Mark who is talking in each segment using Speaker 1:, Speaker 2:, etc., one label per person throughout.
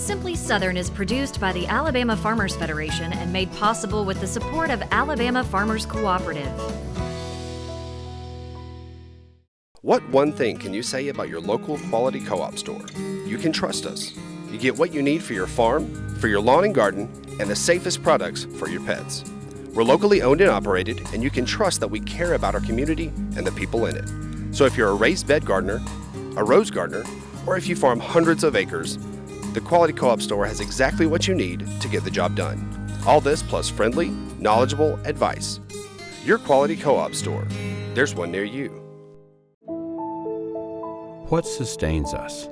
Speaker 1: Simply Southern is produced by the Alabama Farmers Federation and made possible with the support of Alabama Farmers Cooperative.
Speaker 2: What one thing can you say about your local quality co-op store? You can trust us. You get what you need for your farm, for your lawn and garden, and the safest products for your pets. We're locally owned and operated, and you can trust that we care about our community and the people in it. So if you're a raised bed gardener, a rose gardener, or if you farm hundreds of acres, the Quality Co-op Store has exactly what you need to get the job done. All this plus friendly, knowledgeable advice. Your Quality Co-op Store. There's one near you.
Speaker 3: What sustains us?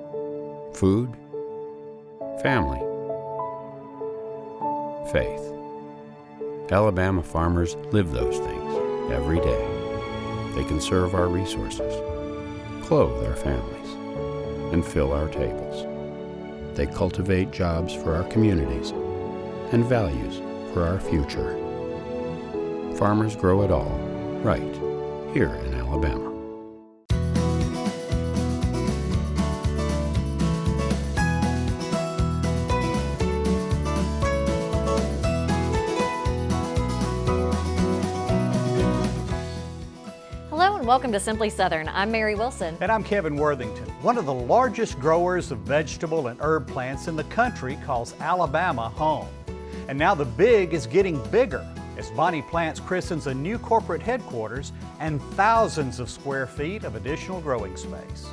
Speaker 3: Food? Family? Faith. Alabama farmers live those things every day. They conserve our resources, clothe our families, and fill our tables. They cultivate jobs for our communities and values for our future. Farmers grow it all right here in Alabama.
Speaker 1: Welcome to Simply Southern. I'm Mary Wilson.
Speaker 4: And I'm Kevin Worthington. One of the largest growers of vegetable and herb plants in the country calls Alabama home. And now the big is getting bigger as Bonnie Plants christens a new corporate headquarters and thousands of square feet of additional growing space.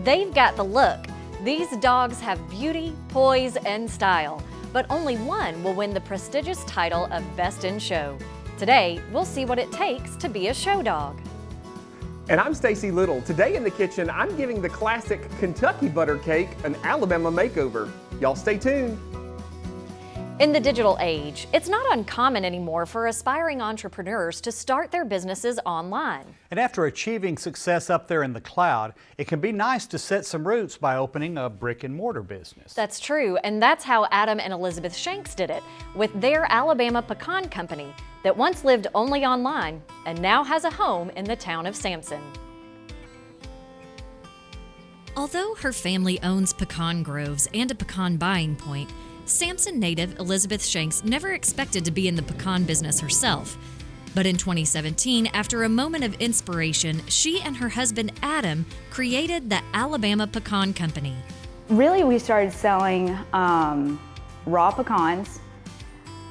Speaker 1: They've got the look. These dogs have beauty, poise, and style, but only one will win the prestigious title of Best in Show. Today, we'll see what it takes to be a show dog.
Speaker 5: And I'm Stacy Little. Today in the kitchen, I'm giving the classic Kentucky butter cake an Alabama makeover. Y'all stay tuned.
Speaker 1: In the digital age, it's not uncommon anymore for aspiring entrepreneurs to start their businesses online.
Speaker 4: And after achieving success up there in the cloud, it can be nice to set some roots by opening a brick-and-mortar business.
Speaker 1: That's true, and that's how Adam and Elizabeth Shanks did it with their Alabama Pecan Company that once lived only online and now has a home in the town of Samson. Although her family owns pecan groves and a pecan buying point, Samson native Elizabeth Shanks never expected to be in the pecan business herself. But in 2017, after a moment of inspiration, she and her husband Adam created the Alabama Pecan Company.
Speaker 6: Really, we started selling raw pecans,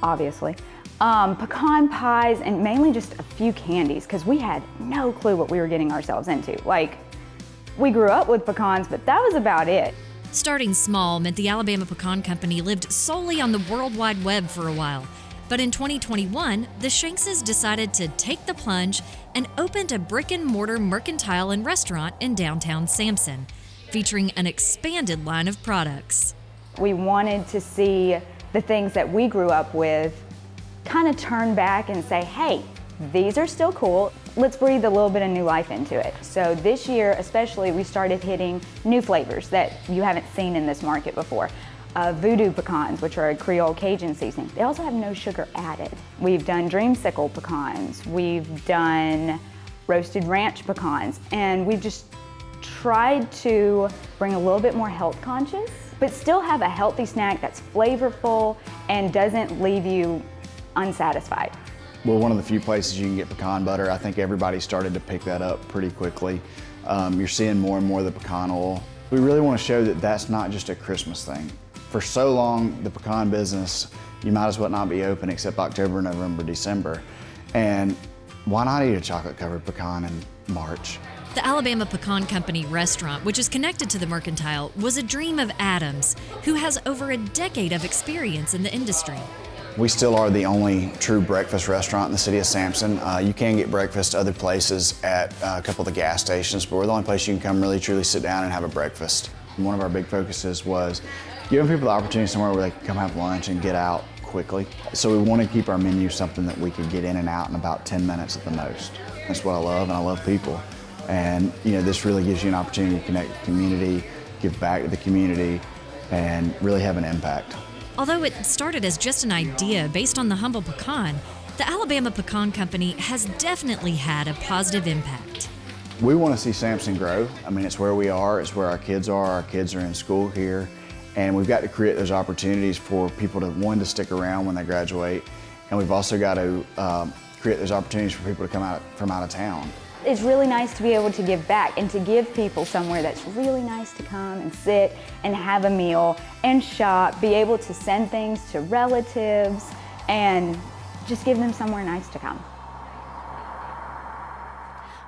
Speaker 6: obviously, pecan pies, and mainly just a few candies because we had no clue what we were getting ourselves into. Like, we grew up with pecans, but that was about it.
Speaker 1: Starting small meant the Alabama Pecan Company lived solely on the World Wide Web for a while. But in 2021, the Shankses decided to take the plunge and opened a brick-and-mortar mercantile and restaurant in downtown Samson, featuring an expanded line of products.
Speaker 6: We wanted to see the things that we grew up with kind of turn back and say, hey, these are still cool. Let's breathe a little bit of new life into it. So this year especially, we started hitting new flavors that you haven't seen in this market before. Voodoo pecans, which are a Creole Cajun seasoning. They also have no sugar added. We've done dreamsicle pecans. We've done roasted ranch pecans. And we've just tried to bring a little bit more health conscious, but still have a healthy snack that's flavorful and doesn't leave you unsatisfied.
Speaker 7: We're one of the few places you can get pecan butter. I think everybody started to pick that up pretty quickly. You're seeing more and more of the pecan oil. We really want to show that that's not just a Christmas thing. For so long, the pecan business, you might as well not be open except October, November, December. And why not eat a chocolate-covered pecan in March?
Speaker 1: The Alabama Pecan Company restaurant, which is connected to the Mercantile, was a dream of Adam's, who has over a decade of experience in the industry.
Speaker 7: We still are the only true breakfast restaurant in the city of Samson. You can get breakfast other places at a couple of the gas stations, but we're the only place you can come really truly sit down and have a breakfast. And one of our big focuses was giving people the opportunity somewhere where they can come have lunch and get out quickly. So we want to keep our menu something that we could get in and out in about 10 minutes at the most. That's what I love, and I love people. And this really gives you an opportunity to connect with the community, give back to the community, and really have an impact.
Speaker 1: Although it started as just an idea based on the humble pecan, the Alabama Pecan Company has definitely had a positive impact.
Speaker 7: We want to see Samson grow. I mean, it's where we are, it's where our kids are in school here, And we've got to create those opportunities for people to stick around when they graduate. And we've also got to create those opportunities for people to come from out of town.
Speaker 6: It's really nice to be able to give back and to give people somewhere that's really nice to come and sit and have a meal and shop, be able to send things to relatives and just give them somewhere nice to come.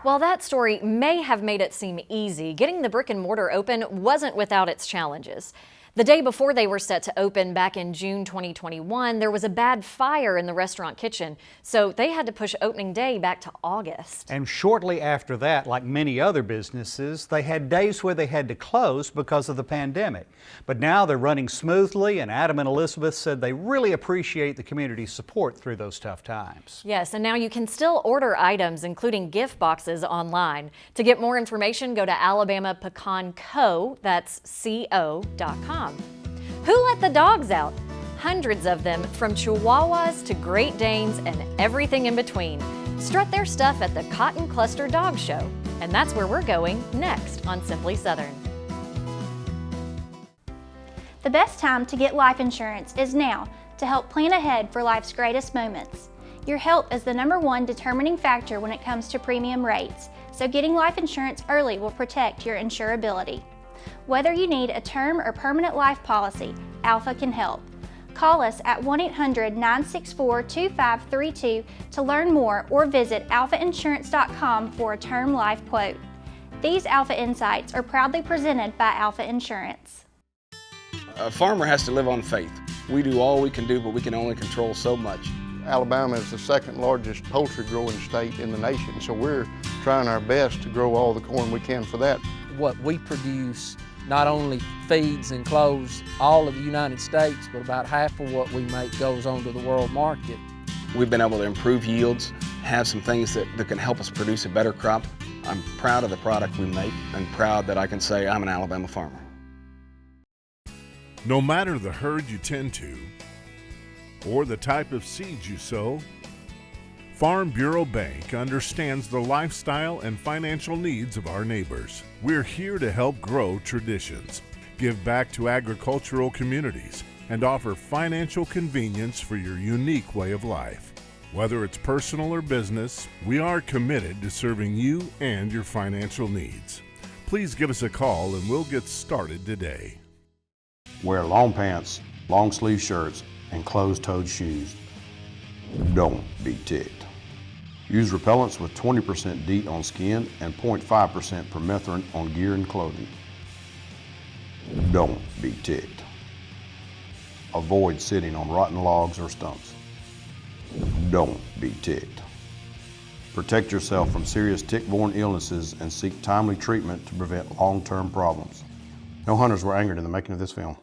Speaker 1: While that story may have made it seem easy, getting the brick and mortar open wasn't without its challenges. The day before they were set to open back in June 2021, there was a bad fire in the restaurant kitchen, so they had to push opening day back to August.
Speaker 4: And shortly after that, like many other businesses, they had days where they had to close because of the pandemic. But now they're running smoothly, and Adam and Elizabeth said they really appreciate the community's support through those tough times.
Speaker 1: Yes, and now you can still order items, including gift boxes, online. To get more information, go to Alabama Pecan Co, that's co.com. Who let the dogs out? Hundreds of them, from Chihuahuas to Great Danes and everything in between, strut their stuff at the Cotton Cluster Dog Show. And that's where we're going next on Simply Southern.
Speaker 8: The best time to get life insurance is now to help plan ahead for life's greatest moments. Your health is the #1 determining factor when it comes to premium rates, so getting life insurance early will protect your insurability. Whether you need a term or permanent life policy, Alpha can help. Call us at 1-800-964-2532 to learn more or visit alphainsurance.com for a term life quote. These Alpha Insights are proudly presented by Alpha Insurance.
Speaker 9: A farmer has to live on faith. We do all we can do, but we can only control so much.
Speaker 10: Alabama is the second largest poultry growing state in the nation, so we're trying our best to grow all the corn we can for that.
Speaker 11: What we produce not only feeds and clothes all of the United States, but about half of what we make goes on to the world market.
Speaker 9: We've been able to improve yields, have some things that can help us produce a better crop. I'm proud of the product we make and proud that I can say I'm an Alabama farmer.
Speaker 12: No matter the herd you tend to or the type of seeds you sow, Farm Bureau Bank understands the lifestyle and financial needs of our neighbors. We're here to help grow traditions, give back to agricultural communities, and offer financial convenience for your unique way of life. Whether it's personal or business, we are committed to serving you and your financial needs. Please give us a call and we'll get started today.
Speaker 3: Wear long pants, long sleeve shirts, and closed-toed shoes. Don't be ticked. Use repellents with 20% DEET on skin and 0.5% permethrin on gear and clothing. Don't be ticked. Avoid sitting on rotten logs or stumps. Don't be ticked. Protect yourself from serious tick-borne illnesses and seek timely treatment to prevent long-term problems. No hunters were angered in the making of this film.